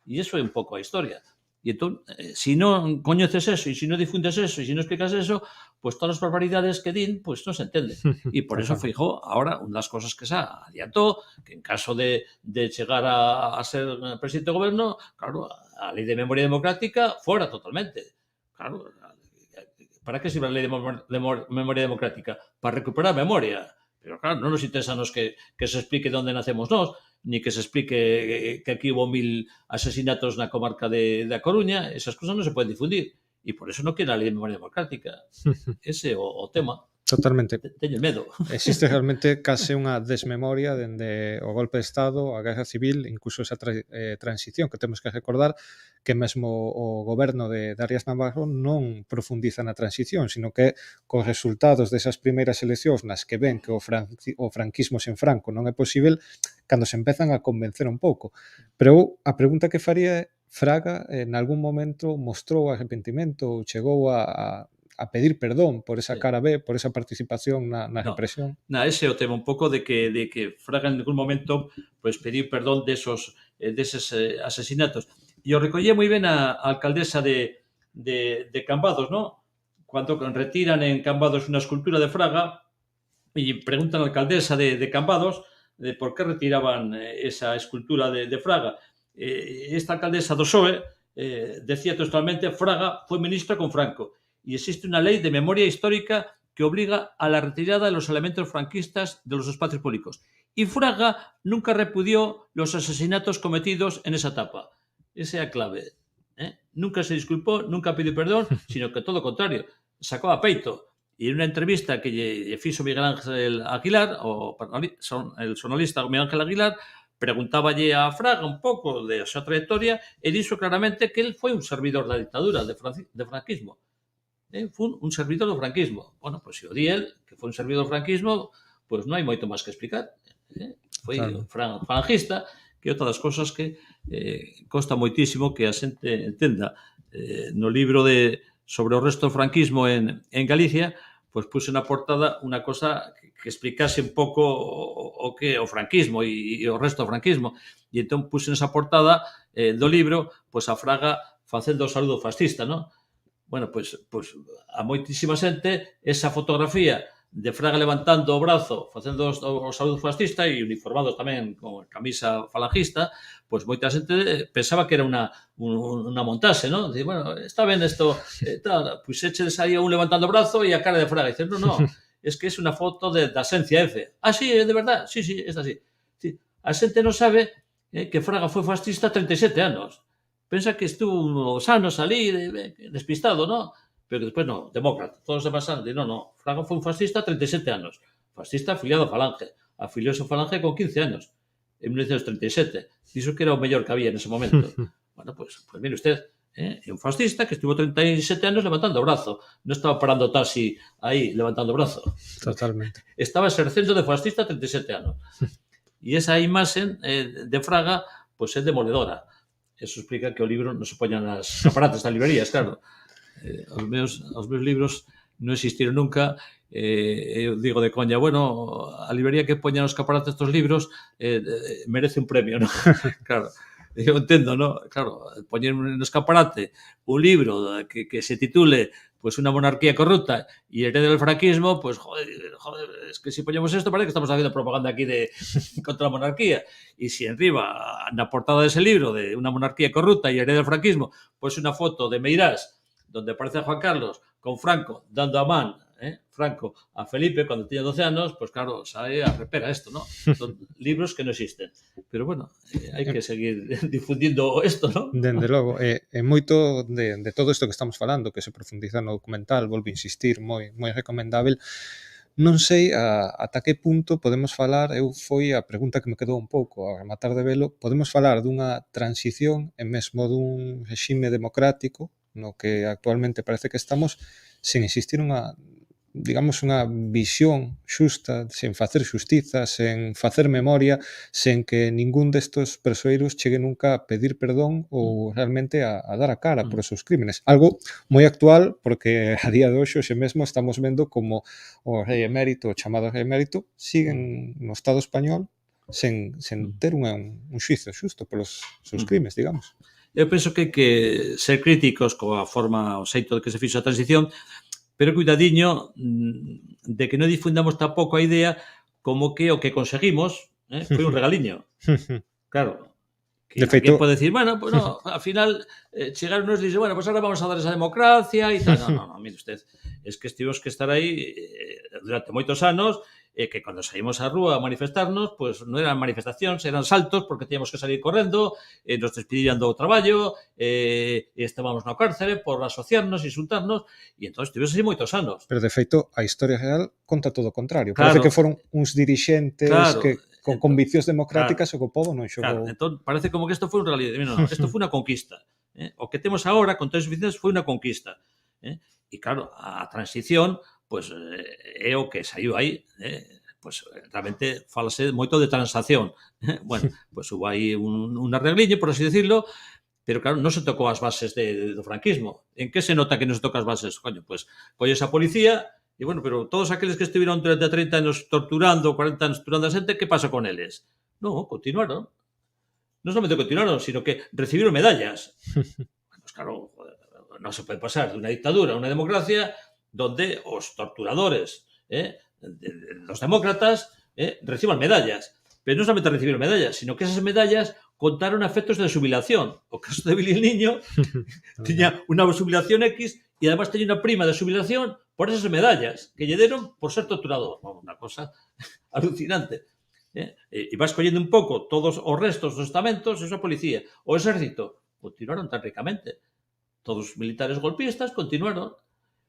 E iso é un pouco a historia. E entón, se non coñeces eso, e se non difundes eso, e se non explicas eso, pues todas as barbaridades que din, pues non se entende. E por eso Feijóo, ahora, unha das cosas que xa adiantou, que en caso de chegar a ser presidente do goberno, claro, a lei de memoria democrática fora totalmente. Claro, para que sirve a lei de memoria democrática? Para recuperar a memoria. Pero claro, non nos interesa que se explique de onde nacemos nós, ni que se explique que aquí hubo 1000 asesinatos na comarca da Coruña. Esas cosas non se poden difundir. E por eso non quere a lei de memoria democrática. Ese é o tema.
Totalmente.
Teño medo.
Existe realmente case unha desmemoria dende o golpe de Estado, a guerra civil, incluso esa transición que temos que recordar que mesmo o goberno de Arias Navarro non profundiza na transición, sino que cos resultados desas primeiras eleccións nas que ven que o franquismo sen Franco non é posible, cando se empezan a convencer un pouco. Pero eu, a pregunta que faría é, Fraga en algún momento mostrou arrepentimento ou chegou a pedir perdón por esa cara B, por esa participación na represión?
Ese é o tema un pouco de que Fraga en algún momento pues, pediu perdón deses asesinatos. E o recollía moi ben a alcaldesa de Cambados, ¿no? Cuando retiran en Cambados unha escultura de Fraga e preguntan a alcaldesa de Cambados de por qué retiraban esa escultura de Fraga. Esta alcaldesa do PSOE decía textualmente Fraga foi ministra con Franco y existe una ley de memoria histórica que obliga a la retirada de los elementos franquistas de los espacios públicos. Y Fraga nunca repudió los asesinatos cometidos en esa etapa. Esa é a clave. Nunca se disculpó, nunca pidió perdón, sino que todo o contrario, sacó a peito. E en unha entrevista que lle fixo Miguel Ángel Aguilar, el sonalista Miguel Ángel Aguilar, preguntáballe a Fraga un pouco de a súa trayectoria e dixo claramente que él foi un servidor da dictadura, de franquismo. Foi un servidor do franquismo. Bueno, pois se o di él, que foi un servidor do franquismo, pois non hai moito máis que explicar. Foi un falangista, que é outra das cousas que costa moitísimo que a xente entenda. No libro sobre o resto do franquismo en Galicia, pois puse na portada unha cosa que explicase un pouco o que é o franquismo e o resto do franquismo. E entón puse nesa portada do libro pois a Fraga facendo o saludo fascista, non? Bueno, pois a moitísima xente esa fotografía de Fraga levantando o brazo facendo o saludo fascista e uniformados tamén con camisa falangista, pois moita xente pensaba que era unha montaxe, non? Dice, bueno, está ben isto, tal, pois echedes aí un levantando o brazo e a cara de Fraga. Dice, non, es que é unha foto da Esencia F. Ah, sí, é de verdad? Sí, é así. A xente non sabe que Fraga foi fascista 37 anos. Pensa que estuvo uns anos ali despistado, non? Pero despois non, demócrata. Todos os demás anos, non. Fraga foi un fascista 37 anos. Fascista afiliado a Falange. Afilióse a Falange con 15 anos. En 1937. Dixo que era o mellor que había nese momento. Bueno, pois mire usted, é un fascista que estuvo 37 anos levantando o brazo. Non estaba parando o taxi aí levantando o brazo.
Totalmente.
Estaba exercendo de fascista 37 anos. E esa imaxe de Fraga, pois é demoledora. Eso explica que o libro non se poña nas aparatos das librerías, claro. Os meus libros non existiron nunca. Eu digo de coña, bueno, a librería que poña nos escaparates estos libros merece un premio, non? Claro. Eu entendo, ¿no? Claro, poñer no escaparate un libro que se titule pues una monarquía corrupta y herede del franquismo, pues joder, es que si ponemos esto parece que estamos haciendo propaganda aquí contra la monarquía. Y si arriba, en la portada de ese libro, de una monarquía corrupta y herede del franquismo, pues una foto de Meirás, donde aparece Juan Carlos con Franco dando a man, Franco a Felipe cuando tenía 12 anos, pues claro, sale a repera esto, ¿no? Son libros que non existen. Pero bueno, hai que seguir difundindo isto, ¿no?
Dende logo, moito de todo isto que estamos falando, que se profundiza no documental, volvo a insistir, moi recomendável. Non sei ata que punto podemos falar, foi a pregunta que me quedou un pouco a rematar de velo, podemos falar dunha transición e mesmo dun regime democrático no que actualmente parece que estamos sen existir unha visión xusta, sen facer xustiza, sen facer memoria, sen que ningún destos persoeiros chegue nunca a pedir perdón ou realmente a dar a cara por os seus crímenes. Algo moi actual, porque a día de hoxe mesmo estamos vendo como o rei emérito, o chamado rei emérito, siguen no Estado español sen ter un xuizo xusto polos seus crimes, digamos.
Eu penso que hai que ser críticos coa forma, o xeito de que se fixo a transición, pero cuidadiño de que non difundamos tampouco a idea como que o que conseguimos foi un regaliño. Claro, que de feito, pode decir, bueno, pues no, al final chegaron nos e dixen, bueno, pues ahora vamos a dar esa democracia e tal. No, mire usted, es que estivemos que estar aí durante moitos anos que cando saímos á rúa a manifestarnos, pois non eran manifestacións, eran saltos, porque teníamos que salir correndo, nos despedirían do traballo, estábamos na cárcere por asociarnos, insultarnos, e entón estivemos así moitos anos.
Pero, de feito, a historia real conta todo o contrario. Parece
Claro,
que foron uns dirixentes
claro,
que con conviccións democráticas
claro,
e que o pobo non
claro,
xogou.
entón parece como que isto foi un realidade. Non, isto foi unha conquista. O que temos agora, con tres suficientes, foi unha conquista. E claro, a transición, pois, é o que saiu aí, pois realmente falase moito de transacción. Bueno, pois hubo aí un arregliño, por así decirlo, pero claro, non se tocou as bases do franquismo. En que se nota que non se toca as bases? Coño, pois colles a policía e, bueno, pero todos aqueles que estiveron durante 30 anos torturando, 40 anos torturando a xente, que pasa con eles? Non, continuaron. Non solamente continuaron, sino que recibieron medallas. Pues claro, non se pode pasar de unha dictadura a unha democracia donde os torturadores los demócratas reciban medallas. Pero non solamente recibieron medallas, sino que esas medallas contaron a efectos de xubilación. O caso de Billy el Niño tiña unha xubilación X e además teña unha prima de xubilación por esas medallas que lle deron por ser torturador. Unha cosa alucinante. E vas collendo un pouco todos os restos dos estamentos, esa policía, o exército, continuaron tan ricamente. Todos os militares golpistas continuaron.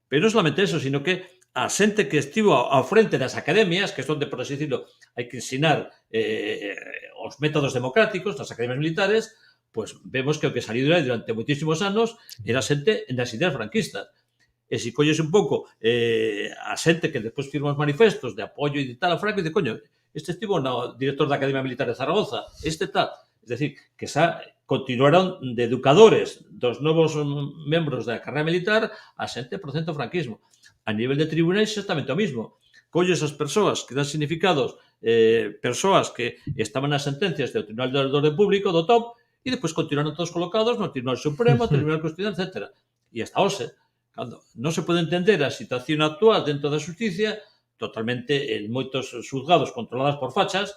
Pero non solamente eso, sino que a xente que estivo ao frente das academias, que son de, por así decirlo, hai que ensinar os métodos democráticos das academias militares, pois vemos que o que saliu durante moitísimos anos era xente das ideas franquistas. E se colles un pouco a xente que despois firma os manifestos de apoio e de tal a Franco, e de coño, este estivo no director da Academia Militar de Zaragoza, este tal. Es decir, que xa continuaron de educadores dos novos membros da carreira militar a xente por cento franquismo. A nivel de tribunais, exactamente o mismo. Colles as persoas que dan significados, persoas que estaban nas sentencias do Tribunal de Orden Público, do top, e despois continuaron todos colocados no Tribunal Supremo, Tribunal Constitucional, etc. E hasta hoxe, cando non se pode entender a situación actual dentro da justicia, totalmente en moitos xulgados controladas por fachas,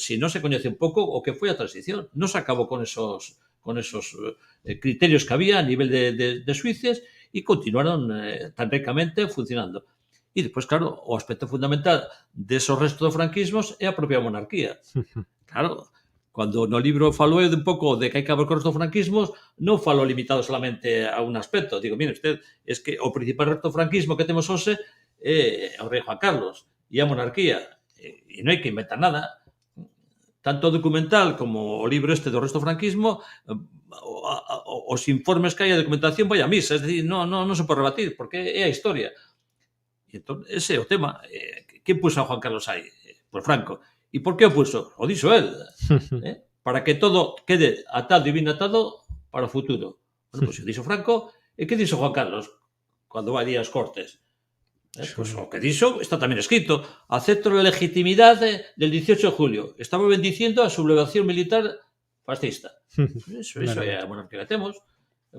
se non se coñece un pouco o que foi a transición. Non se acabou con esos criterios que había a nivel de xuíces e continuaron tan ricamente funcionando. E despois, claro, o aspecto fundamental desos restos do franquismos é a propia monarquía. Claro, cando no libro falo eu de un pouco de que hai que acabar con os franquismos, non falo limitado solamente a un aspecto. Digo, mire usted, es que o principal resto do franquismo que temos hoxe o rei Juan Carlos e a monarquía. E non hai que inventar nada. Tanto o documental como o libro este do resto do franquismo, os informes que hai, a documentación vai a misa, é dicir, non se pode rebatir, porque é a historia. E entón, ese é o tema. Que puxo a Juan Carlos aí? Por Franco. E por que o puxo? O dixo el. Para que todo quede atado e bien atado para o futuro. Bueno, pois o dixo Franco, e que dixo Juan Carlos cando vai a as Cortes? Pois o que dixo está tamén escrito. Acepto a legitimidade del 18 de julio. Estaba bendiciendo a sublevación militar fascista. Eso é a monarquía que temos.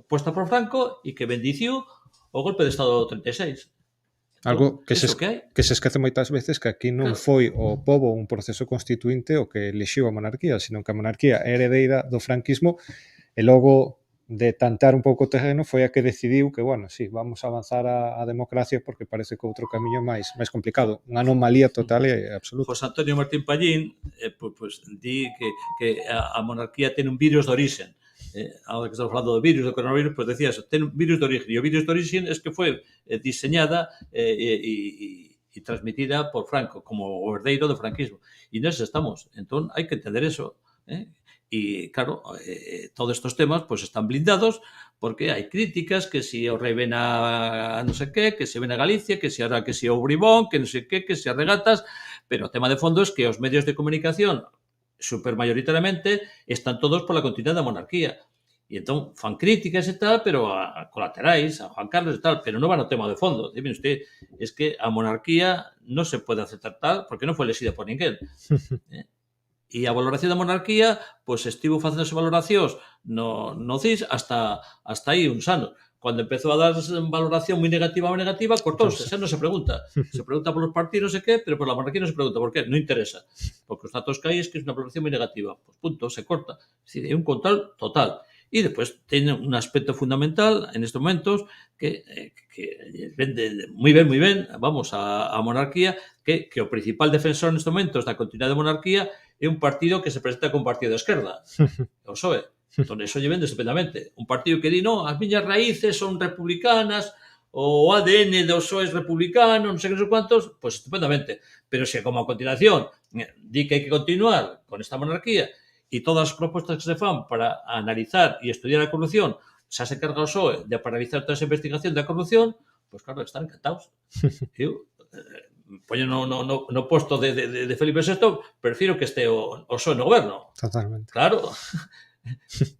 Posta por Franco e que bendiciu o golpe de Estado do 36.
Algo que se esquece moitas veces, que aquí non foi o pobo un proceso constituinte o que elixiu a monarquía, sino que a monarquía é heredeira do franquismo e logo de tantear un pouco o terreno foi a que decidiu que, bueno, sí, vamos a avanzar a democracia porque parece que outro camiño máis complicado. Unha anomalía total e absoluta.
José Antonio Martín Pallín pues, di que a monarquía ten un virus de origen. Ahora que estamos falando do virus, do coronavirus, pues decía eso, ten un virus de origen. E o virus de origen es que foi diseñada e transmitida por Franco como o herdeiro do franquismo. E neses estamos. Entón, hai que entender eso. E, claro, todos estes temas pues, están blindados porque hai críticas que si o rei ven a non sei que se ven a Galicia, que si ahora que si o Bribón, que non sei que si as regatas, pero o tema de fondo é que os medios de comunicación supermayoritariamente están todos por la continuidad da monarquía. E entón fan críticas e tal, pero a colaterais, a Juan Carlos e tal, pero non van ao tema de fondo. Dime usted, es que a monarquía non se pode aceptar tal porque non foi elegida por ninguén. E a valoración da monarquía, pois estivo facéndose valoracións no CIS hasta aí uns anos. Cando empezou a dar valoración moi negativa, cortouse, xa non se pregunta. Se pregunta polos partidos, non sei que, pero por la monarquía non se pregunta por qué, non interesa. Porque os datos que hai é que é unha valoración moi negativa. Pois punto, se corta. É dicir, é un control total. Y después tiene un aspecto fundamental en estos momentos que vende moi ben, vamos, a monarquía, que o principal defensor nestes momentos da continuidade da monarquía é un partido que se presenta como partido de esquerda, o PSOE. Entón, eso lle vende estupendamente. Un partido que di, non, as miñas raíces son republicanas, o ADN do PSOE é republicano, non sei que non sei cuantos, pois estupendamente. Pero se como a continuación di que hai que continuar con esta monarquía e todas as propostas que se fan para analizar e estudiar a corrupción xa se carga o PSOE de paralizar toda esa investigación da corrupción, pois claro, están encantados. Eu poño no posto de Felipe VI, prefiro que este o PSOE no goberno.
Totalmente.
Claro,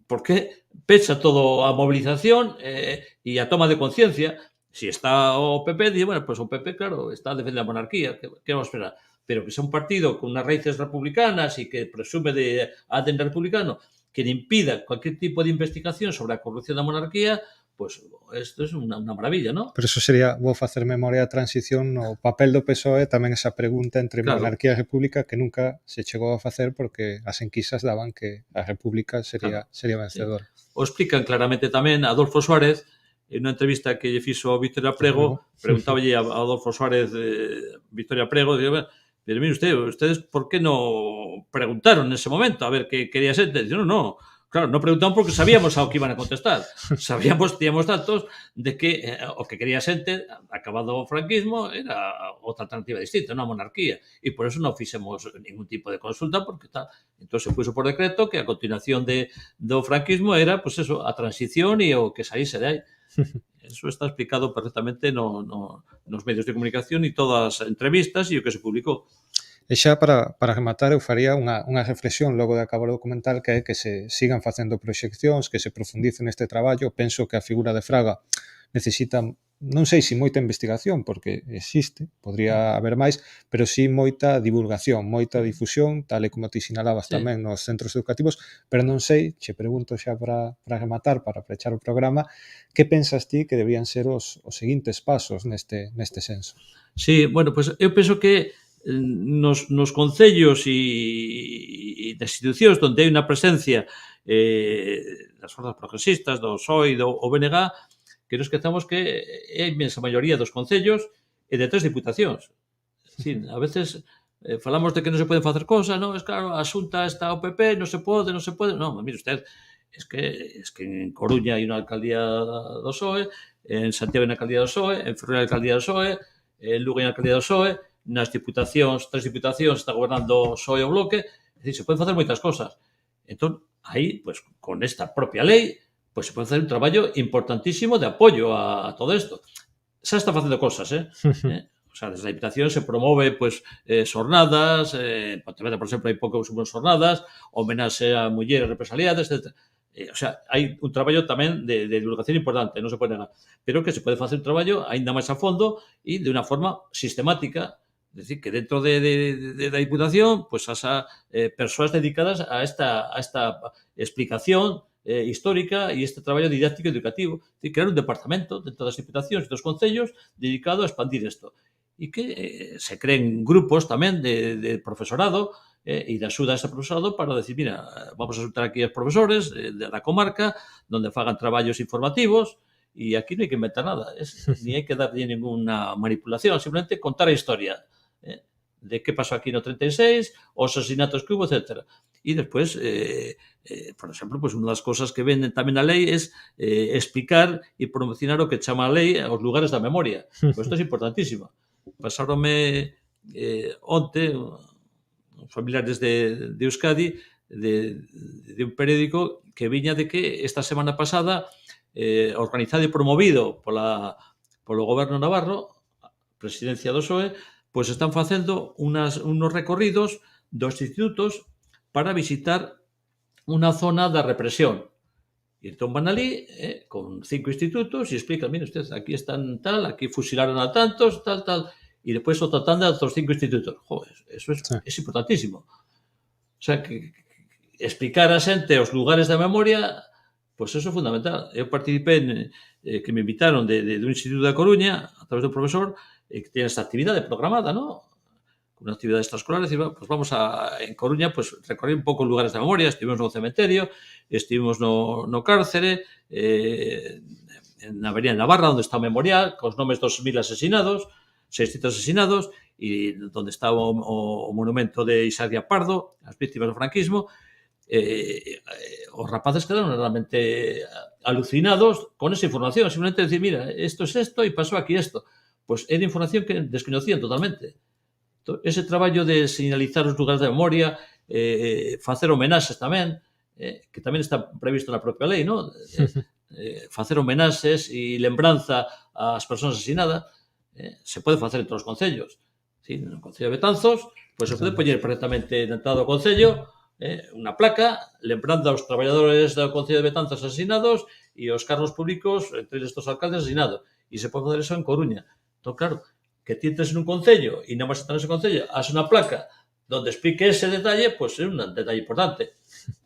porque pecha todo a movilización e a toma de conciencia. Si está o PP, dice, bueno, pues o PP, claro, está a defender a monarquía, que vamos a esperar? Pero que sea un partido con unas raíces republicanas y que presume de ADN republicano, que le impida cualquier tipo de investigación sobre a corrupción da monarquía, pues esto es una maravilla, ¿no?
Pero eso sería, vou facer memoria da transición no papel do PSOE, tamén esa pregunta entre
Claro.
monarquía e república que nunca se chegou a facer porque as enquisas daban que a república sería vencedora.
O explican claramente tamén Adolfo Suárez, en unha entrevista que lle fixo Victoria Prego, preguntáballe a Adolfo Suárez Victoria Prego, pero mire ustedes por que no preguntaron nese momento a ver que quería ser? Dice, no, claro, no preguntamos porque sabíamos ao que iban a contestar. Tíamos datos de que o que quería xente, acabado o franquismo, era outra alternativa distinta, unha monarquía. E por eso non fixemos ningún tipo de consulta, porque tal. Entón se puso por decreto que a continuación do franquismo era, pues eso, a transición e o que saíse de aí. Eso está explicado perfectamente nos medios de comunicación e todas as entrevistas e o que se publicou.
E xa para rematar, eu faría unha reflexión logo de acabar o documental, que é que se sigan facendo proxeccións, que se profundice neste traballo. Penso que a figura de Fraga necesita, non sei se moita investigación, porque existe, podría haber máis, pero sí moita divulgación, moita difusión, tal e como ti sinalabas tamén nos centros educativos, pero non sei, che pregunto xa para rematar, para pechar o programa, que pensas ti que deberían ser os seguintes pasos neste senso?
Sí, bueno, pues eu penso que nos concellos e das institucións onde hai unha presencia das forzas progresistas, do PSOE e do BNG, que non esquezamos que é a inmensa maioría dos concellos e de 3 diputacións. Sí, a veces falamos de que non se poden facer cosas, non? Es claro, a Xunta está o PP, non se pode. Non, mire usted, es que en Coruña hai unha alcaldía do PSOE, en Santiago hai unha alcaldía do PSOE, en Ferrol hai unha alcaldía do PSOE, en Lugo hai unha alcaldía do PSOE, nas diputacións, 3 diputacións está gobernando o PSOE o Bloque, é dicir, se poden facer moitas cosas. Entón, aí, pues, con esta propia lei, pues se pode facer un traballo importantísimo de apoio a todo isto. Xa está facendo cosas, O sea, desde a Diputación se promove, pues, xornadas, en Pontevedra, por exemplo, hai poucos xornadas, homenaxe a mulleres represaliadas, etc. O sea, hai un traballo tamén de divulgación importante, non se pode negar. Pero que se pode facer un traballo aínda máis a fondo e de unha forma sistemática. É dicir, que dentro da Diputación, pues, as persoas dedicadas a esta explicación histórica e este traballo didáctico e educativo. De crear un departamento dentro das diputacións e dos concellos dedicado a expandir isto. E que se creen grupos tamén de profesorado e de axuda a ese profesorado para decir, mira, vamos a soltar aquí aos profesores da comarca, donde fagan traballos informativos, e aquí non hai que inventar nada, ni hai que darlle ninguna manipulación, simplemente contar a historia de que pasou aquí no 36, os asesinatos que hubo, etc. E despois, por exemplo, pues unha das cosas que venden tamén a lei é explicar e promocionar o que chama a lei aos lugares da memoria. Pues isto é importantísimo. Pasárome onte uns familiares de Euskadi de un periódico que viña de que esta semana pasada organizado e promovido polo goberno navarro, presidencia do PSOE, pois están facendo unos recorridos dos institutos para visitar unha zona da represión. E entón van ali con 5 institutos e explican, mire usted, aquí están tal, aquí fusilaron a tantos, tal. E depois outra tanda de outros 5 institutos. Joder, eso es importantísimo. O sea, que explicar a xente os lugares da memoria, pois eso é fundamental. Eu participei que me invitaron de un instituto da Coruña, a través do profesor, que tiene esta actividade programada, ¿no? una actividad extraescolar, decir, bueno, pues vamos en Coruña, pues recorrer un pouco lugares de memoria, estivemos no cementerio, estivemos no cárcere, na Avenida Navarra, onde está o memorial, cos nomes dos 1000 asesinados, 600 asesinados, e onde está o monumento de Isadia Pardo, as víctimas do franquismo. Os rapaces quedaron realmente alucinados con esa información, simplemente decir, mira, esto es esto e pasou aquí esto. Pois é de información que desconocían totalmente. Ese traballo de señalizar os lugares de memoria, facer homenaxes tamén, que tamén está previsto na propia lei, non? Facer homenaxes e lembranza ás persoas asesinadas, se pode facer entre os concellos. Sí, no Concello de Betanzos, pois se pode poñer perfectamente na entrada do Concello unha placa lembrando aos traballadores do Concello de Betanzos asesinados e aos cargos públicos, entre estes alcaldes asesinados. E se pode fazer eso en Coruña. Entón, claro, que ti entres nun concello e non vas a estar nese concello, haxe unha placa donde explique ese detalle, pois é un detalle importante.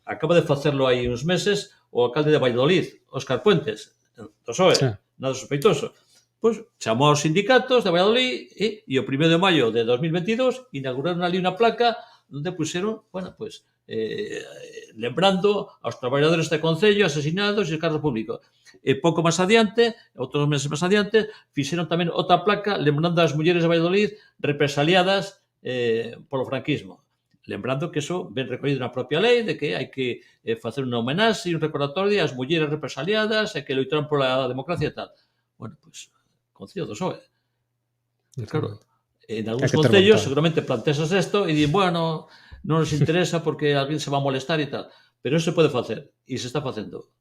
Acaba de facerlo hai uns meses o alcalde de Valladolid, Óscar Puentes, do PSOE, nada sospeitoso. Pois chamou aos sindicatos de Valladolid e o 1 de maio de 2022 inauguraron ali unha placa onde puxeron, bueno, pois, lembrando aos traballadores de concello asesinados e os cargos públicos. E pouco máis adiante, outros meses máis adiante, fixeron tamén outra placa lembrando as mulleres de Valladolid represaliadas polo franquismo. Lembrando que eso ven recollido na propia lei de que hai que facer unha homenaxe e un recordatorio ás mulleres represaliadas e que loitaron pola democracia e tal. Bueno, pois, Concello do PSOE. Claro, en algúns concellos seguramente plantexas isto e di, bueno, non nos interesa porque alguén se va a molestar e tal. Pero eso se pode facer e se está facendo.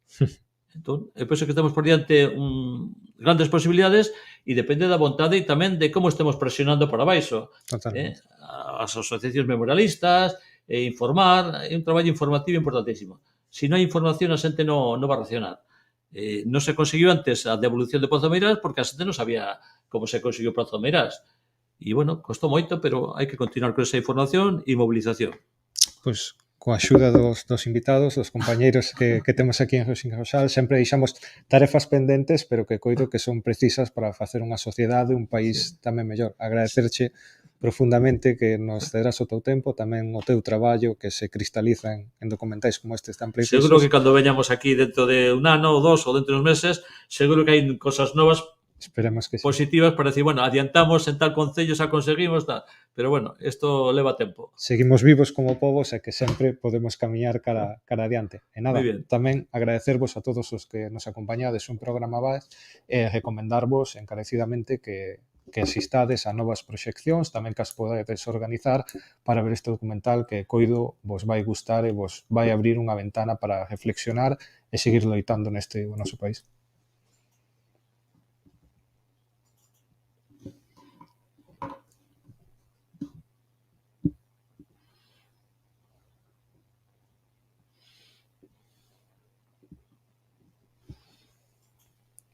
Entón, é por iso que temos por diante grandes posibilidades e depende da vontade e tamén de como estemos presionando para baixo. As asociacións memorialistas, informar, é un traballo informativo importantísimo. Se non hai información, a xente non va a reaccionar. Non se conseguiu antes a devolución de Pozo Meirás porque a xente non sabía como se conseguiu Pozo Meirás. E, bueno, costou moito, pero hai que continuar con esa información e movilización.
Pois, coa axuda dos invitados, dos compañeiros que temos aquí en Rosica Rosal, sempre deixamos tarefas pendentes, pero que coido que son precisas para facer unha sociedade, un país tamén mellor. Agradecerche profundamente que nos cederas o teu tempo, tamén o teu traballo que se cristaliza en documentais como estes tan precisos.
Seguro que cando veñamos aquí dentro de un ano ou dos ou dentro de uns meses, seguro que hai cosas novas
esperemos que sí,
positivas para decir, bueno, adiantamos en tal concello, xa conseguimos tal, pero bueno, isto leva tempo.
Seguimos vivos como povos e que sempre podemos camiñar cara adiante. E nada, tamén agradecervos a todos os que nos acompañades un programa máis e recomendarvos encarecidamente que asistades a novas proxeccións, tamén que as podedes organizar para ver este documental que coido vos vai gustar e vos vai abrir unha ventana para reflexionar e seguir loitando neste noso país.